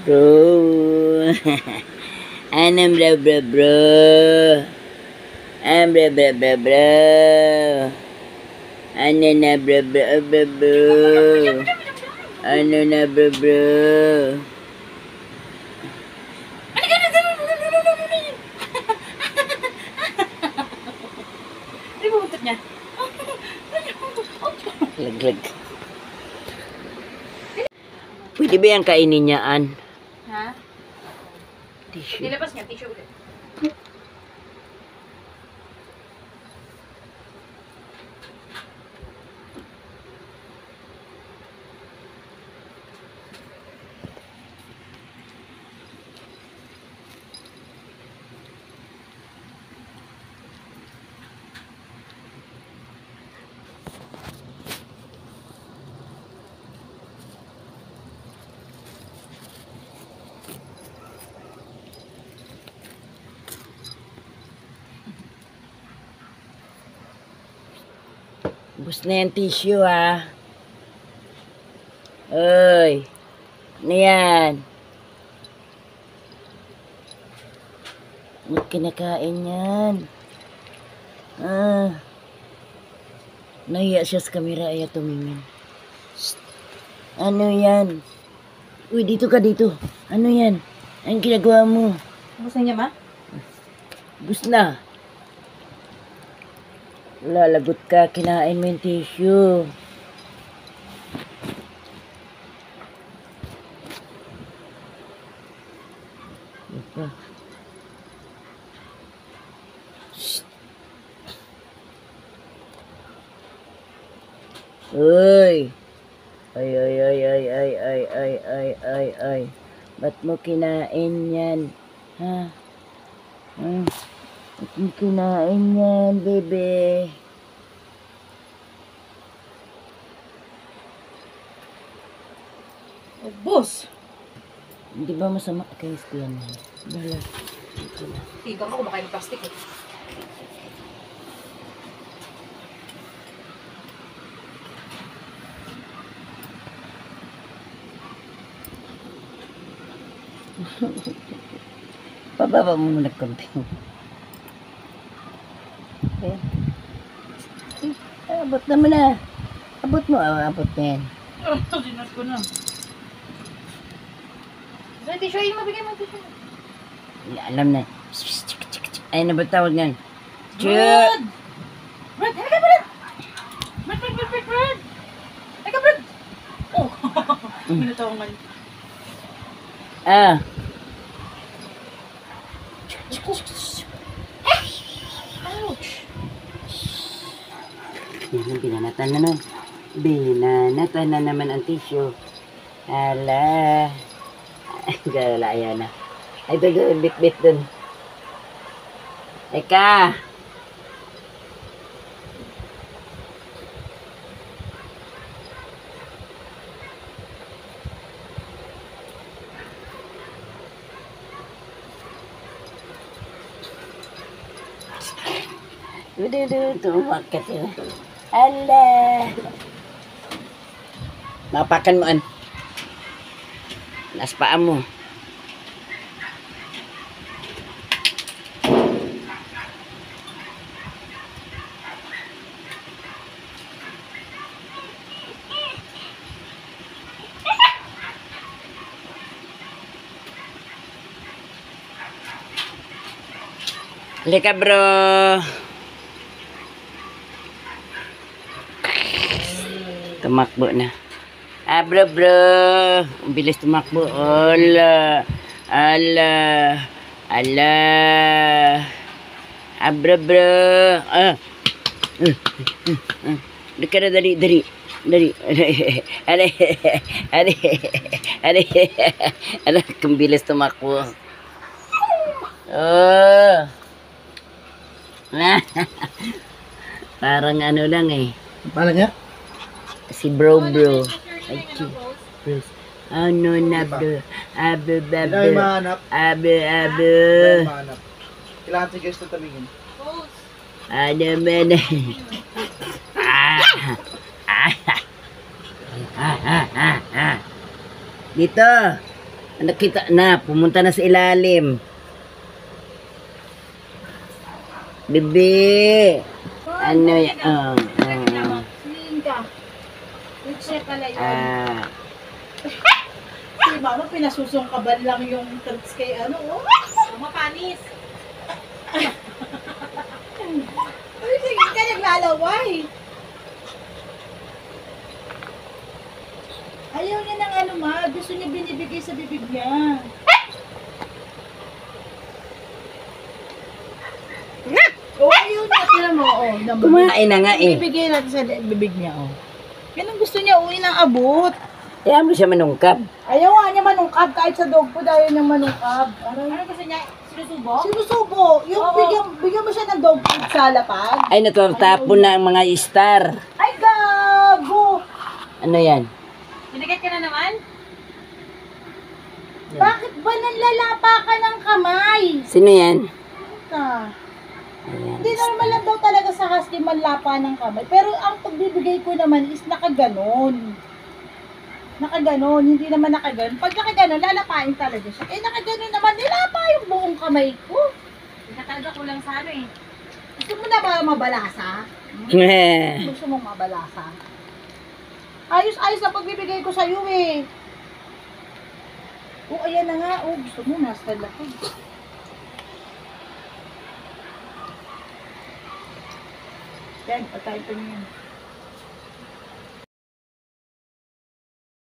Bro. Anong bro bro bro? Bro bro bro bro. Ano na bro bro bro bro? Ano na bro bro? Ano ba utot niya? Laglag. Pwede ba yung kainin niya, An? Ha? Tissue. Nilabas niya, tissue ulit. Bus na yung tissue, ha? Oy. Ano yan? Ano kinakain yan? Nahiya siya sa kamera, ay tumingin. Shh. Ano yan? Uy, dito ka dito. Ano yan? Anong ginagawa mo? Gusto niya, ma? Bus na. Lalagot ka, kinain mo yung tissue. Ito. Shh. Uy. Ay, ay, ay, ay, ay, ay, ay, ay, ay, ay. Ba't mo kinain yan? Ha? Ba't mo kinain yan, bebe? Boss! Hindi ba masama kayo sa yan? Bahala. Tigang ako, kumakain ng plastic eh. Pababa mo muna konti. Okay. Abot naman na. Abot mo. Abot na yan. Dinat ko na. Sa tissue, ayun, mabigay mo tissue. Alam na. Ay, na ba tawag yan? Brad! Brad, halika, Brad! Brad! Halika, Brad! Oh! Minatawangan. Ah. Ouch! Yan, binanatan na nun. Binanatan na naman ang tissue. Hala. Gala, ayan na. Ay, bit-bit dun. Eka. Tumakat yun. Hala. Mapakan mo, An. Nas paa mo. Halika, bro. Tumakbo na. Bro, bro. Ang bilis tumakbo. Ala. Ala. Ala. Bro, bro. Halika na, dali, dali. Dali. Dali. Dali. Dali. Dali. Ang bilis tumakbo. Oh. Parang ano lang eh. Paano niya? Si bro. Ay, bro. Ano na bro? Abe, Kailangan yung mahanap. Abe. Kailangan mahanap. Kailangan si guys na tabingin. Ano man eh. Dito. Nakita na, pumunta na sa ilalim. Bebe. Ano yan? Clean ka. I-check pala yun. Si mama, pinasusungkaban lang yung tricks kay ano, oh. Mama, panis. Ay, sige ka, naglalaway. Ayaw niya ng ano, ma. Gusto niya binibigay sa bibig niya. Oh, ayaw niya. Tira mo, oh. Kumain na nga eh. Binibigay natin sa bibig niya, oh. Yan ang gusto niya, uwi ng abot. Kaya mo siya manungkab. Ayaw nga niya manungkab kahit sa dog food, ayaw niya manungkab. Ano gusto niya? Sinusubo? Sinusubo. Yung bigyan mo siya ng dog food sa lapag. Ay, natutapon na ang mga star. Ay, gago! Ano yan? Binigay ka na naman? Bakit ba nanlalapa ka ng kamay? Sino yan? Ka. Ayan. Hindi normal lang daw talaga sa husky manlapa ng kamay. Pero ang pagbibigay ko naman is nakaganon. Nakaganon, hindi naman nakaganon. Pag nakaganon, lalapain talaga siya. Eh nakaganon naman, nilapa yung buong kamay ko. Nakataga ko lang sa ano eh. Gusto mo na ba mabalasa? Gusto mong mabalasa? Ayos-ayos na pagbibigay ko sa'yo eh. Oh, ayan na nga. Oh, gusto mo, nasa lapag. Yan, patay pa niyan.